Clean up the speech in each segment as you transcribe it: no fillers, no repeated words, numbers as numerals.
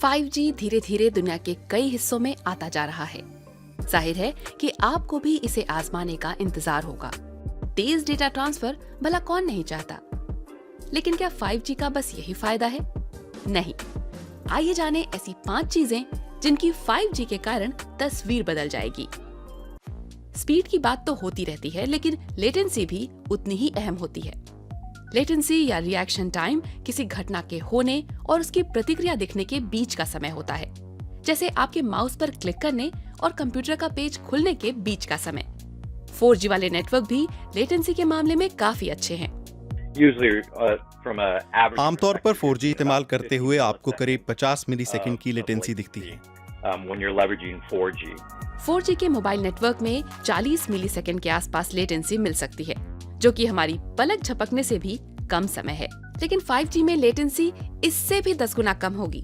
5G धीरे धीरे दुनिया के कई हिस्सों में आता जा रहा है। जाहिर है कि आपको भी इसे आजमाने का इंतजार होगा। तेज डेटा ट्रांसफर भला कौन नहीं चाहता, लेकिन क्या 5G का बस यही फायदा है? नहीं। आइए जाने ऐसी 5 चीजें जिनकी 5G के कारण तस्वीर बदल जाएगी। स्पीड की बात तो होती रहती है, लेकिन लेटेंसी भी उतनी ही अहम होती है। लेटेंसी या रिएक्शन टाइम किसी घटना के होने और उसकी प्रतिक्रिया दिखने के बीच का समय होता है, जैसे आपके माउस पर क्लिक करने और कंप्यूटर का पेज खुलने के बीच का समय। 4G वाले नेटवर्क भी लेटेंसी के मामले में काफी अच्छे हैं। आमतौर पर 4G इस्तेमाल करते हुए आपको करीब 50 मिलीसेकंड की लेटेंसी दिखती है। 4G के मोबाइल नेटवर्क में 40 मिलीसेकंड के आसपास लेटेंसी मिल सकती है, जो कि हमारी पलक झपकने से भी कम समय है। लेकिन 5G में लेटेंसी इससे भी 10 गुना कम होगी।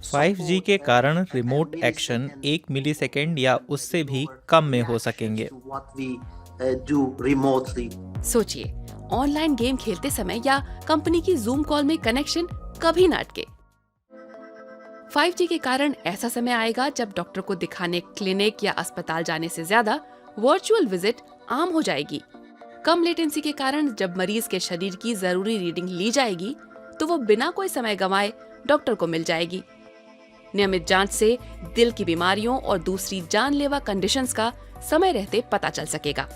5G के कारण रिमोट एक्शन 1 मिलीसेकंड या उससे भी कम में हो सकेंगे। सोचिए, ऑनलाइन गेम खेलते समय या कंपनी की जूम कॉल में कनेक्शन कभी न अटके। 5G के कारण ऐसा समय आएगा जब डॉक्टर को दिखाने क्लिनिक या अस्पताल जाने से ज्यादा वर्चुअल विजिट आम हो जाएगी। कम लेटेंसी के कारण जब मरीज के शरीर की जरूरी रीडिंग ली जाएगी, तो वो बिना कोई समय गंवाए डॉक्टर को मिल जाएगी। नियमित जांच से दिल की बीमारियों और दूसरी जानलेवा कंडीशंस का समय रहते पता चल सकेगा।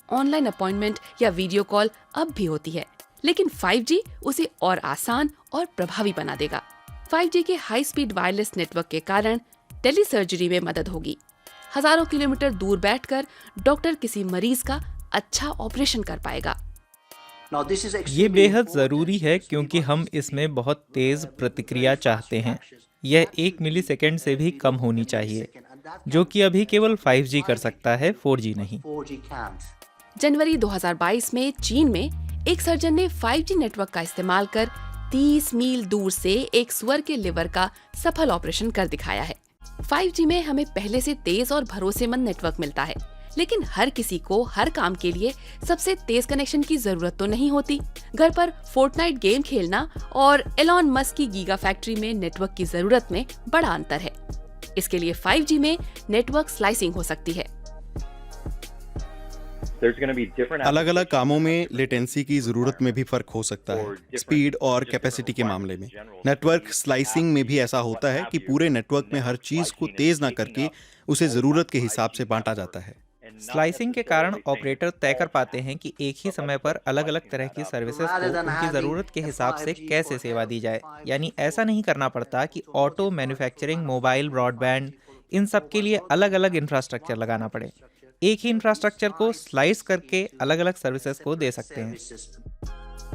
ऑनलाइन अपॉइंटमेंट या वीडियो कॉल अब भी होती है, लेकिन 5G उसे और आसान और प्रभावी बना देगा। 5G के हाई स्पीड वायरलेस नेटवर्क के कारण टेली सर्जरी में मदद होगी। हजारों किलोमीटर दूर बैठकर डॉक्टर किसी मरीज का अच्छा ऑपरेशन कर पाएगा। ये बेहद जरूरी है क्योंकि हम इसमें बहुत तेज प्रतिक्रिया चाहते हैं। यह 1 मिलीसेकंड से भी कम होनी चाहिए, जो कि अभी केवल 5G कर सकता है, 4G नहीं। जनवरी 2022 में चीन में एक सर्जन ने 5G नेटवर्क का इस्तेमाल कर 30 मील दूर से एक सुअर के लिवर का सफल ऑपरेशन कर दिखाया है। 5G में हमें पहले से तेज और भरोसेमंद नेटवर्क मिलता है, लेकिन हर किसी को हर काम के लिए सबसे तेज कनेक्शन की जरूरत तो नहीं होती। घर पर फोर्टनाइट गेम खेलना और एलॉन मस्क की गीगा फैक्ट्री में नेटवर्क की जरूरत में बड़ा अंतर है। इसके लिए 5G में नेटवर्क स्लाइसिंग हो सकती है। अलग अलग कामों में लेटेंसी की जरूरत में भी फर्क हो सकता है। स्पीड और कैपेसिटी के मामले में नेटवर्क स्लाइसिंग में भी ऐसा होता है कि पूरे नेटवर्क में हर चीज को तेज ना करके उसे जरूरत के हिसाब से बांटा जाता है। स्लाइसिंग के कारण ऑपरेटर तय कर पाते हैं कि एक ही समय पर अलग अलग तरह की सर्विसेज को उनकी ज़रूरत के हिसाब से कैसे सेवा दी जाए। यानी ऐसा नहीं करना पड़ता कि ऑटो, मैन्युफैक्चरिंग, मोबाइल, ब्रॉडबैंड, इन सब के लिए अलग अलग इंफ्रास्ट्रक्चर लगाना पड़े। एक ही इंफ्रास्ट्रक्चर को स्लाइस करके अलग अलग सर्विसेज को दे सकते हैं।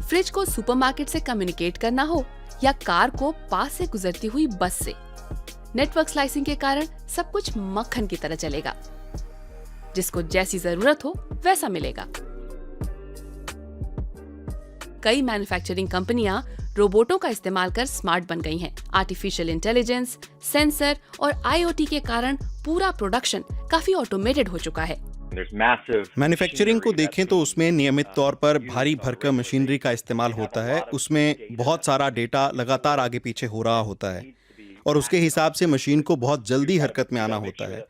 फ्रिज को सुपरमार्केट से कम्युनिकेट करना हो या कार को पास से गुजरती हुई बस से, नेटवर्क स्लाइसिंग के कारण सब कुछ मक्खन की तरह चलेगा। जिसको जैसी जरूरत हो वैसा मिलेगा। कई मैन्युफैक्चरिंग कंपनियां रोबोटों का इस्तेमाल कर स्मार्ट बन गई हैं। आर्टिफिशियल इंटेलिजेंस, सेंसर और IoT के कारण पूरा प्रोडक्शन काफी ऑटोमेटेड हो चुका है। मैन्युफैक्चरिंग को देखें तो उसमें नियमित तौर पर भारी भरकम मशीनरी का इस्तेमाल होता है। उसमें बहुत सारा डेटा लगातार आगे पीछे हो रहा होता है और उसके हिसाब से मशीन को बहुत जल्दी हरकत में आना होता है।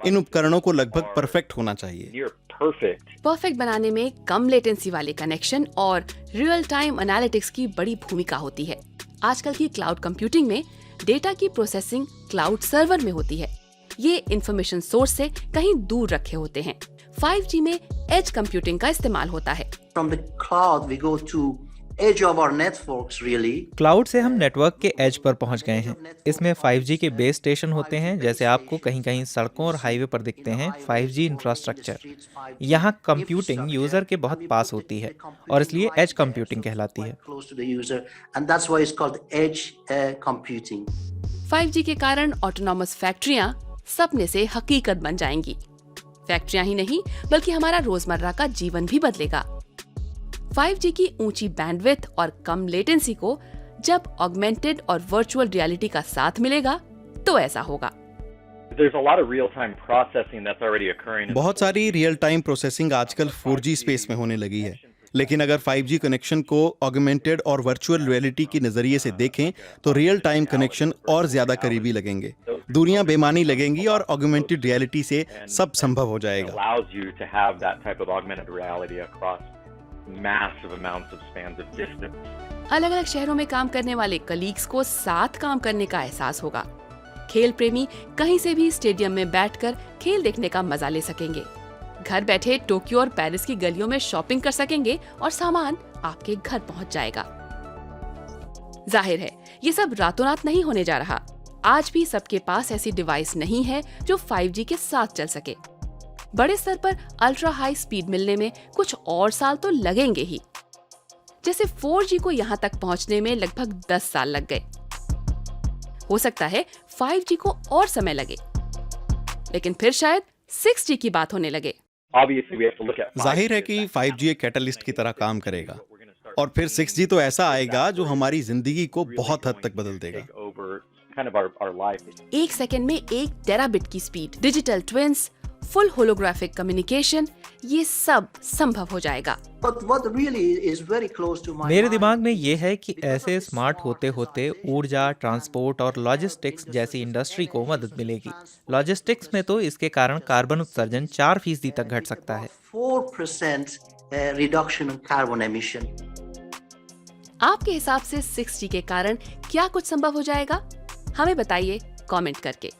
इन उपकरणों को लगभग परफेक्ट होना चाहिए। परफेक्ट बनाने में कम लेटेंसी वाले कनेक्शन और रियल टाइम एनालिटिक्स की बड़ी भूमिका होती है। आजकल की क्लाउड कंप्यूटिंग में डेटा की प्रोसेसिंग क्लाउड सर्वर में होती है। ये इंफॉर्मेशन सोर्स से कहीं दूर रखे होते हैं। 5G में एज कंप्यूटिंग का इस्तेमाल होता है। क्लाउड से हम नेटवर्क के एज पर पहुंच गए हैं। इसमें 5G के बेस स्टेशन होते हैं, जैसे आपको कहीं कहीं सड़कों और हाईवे पर दिखते हैं 5G इंफ्रास्ट्रक्चर। यहाँ कंप्यूटिंग यूजर के बहुत पास होती है और इसलिए एज कंप्यूटिंग कहलाती है। 5G के कारण ऑटोनॉमस फैक्ट्रियां सपने से हकीकत बन जाएंगी। फैक्ट्रियां ही नहीं बल्कि हमारा रोजमर्रा का जीवन भी बदलेगा। 5G की ऊंची बैंडविड्थ और कम लेटेंसी को जब ऑगमेंटेड और वर्चुअल रियलिटी का साथ मिलेगा तो ऐसा होगा। बहुत सारी रियल टाइम प्रोसेसिंग आजकल 4G स्पेस में होने लगी है। लेकिन अगर 5G कनेक्शन को ऑगमेंटेड और वर्चुअल रियलिटी के नजरिए से देखें तो रियल टाइम कनेक्शन और ज्यादा करीबी लगेंगे, दूरियां बेमानी लगेंगी और ऑगमेंटेड रियलिटी से सब संभव हो जाएगा। allows you to have that type of augmented reality across massive amounts of spans of distance. अलग अलग शहरों में काम करने वाले कलीग्स को साथ काम करने का एहसास होगा। खेल प्रेमी कहीं से भी स्टेडियम में बैठकर खेल देखने का मजा ले सकेंगे। घर बैठे टोक्यो और पेरिस की गलियों में शॉपिंग कर सकेंगे और सामान आपके घर पहुंच जाएगा। जाहिर है ये सब रातों रात नहीं होने जा रहा। आज भी सबके पास ऐसी डिवाइस नहीं है जो 5G के साथ चल सके। बड़े स्तर पर अल्ट्रा हाई स्पीड मिलने में कुछ और साल तो लगेंगे ही। जैसे 4G को यहाँ तक पहुँचने में लगभग 10 साल लग गए। हो सकता है 5G को और समय लगे, लेकिन फिर शायद 6G की बात होने लगे। Obviously, we have to look at 5G जाहिर है कि 5G एक कैटलिस्ट की तरह काम करेगा और फिर 6G तो ऐसा आएगा जो हमारी जिंदगी को बहुत हद तक बदल देगा। take over kind of our life. एक सेकंड में 1 टेराबिट की speed, digital twins, full holographic communication, ये सब संभव हो जाएगा। मेरे दिमाग में ये है कि ऐसे स्मार्ट होते होते ऊर्जा, ट्रांसपोर्ट और लॉजिस्टिक्स जैसी इंडस्ट्री को मदद मिलेगी। लॉजिस्टिक्स में तो इसके कारण कार्बन उत्सर्जन 4% तक घट सकता है। 4% reduction in carbon emission. आपके हिसाब से 6G के कारण क्या कुछ संभव हो जाएगा? हमें बताइए कमेंट करके।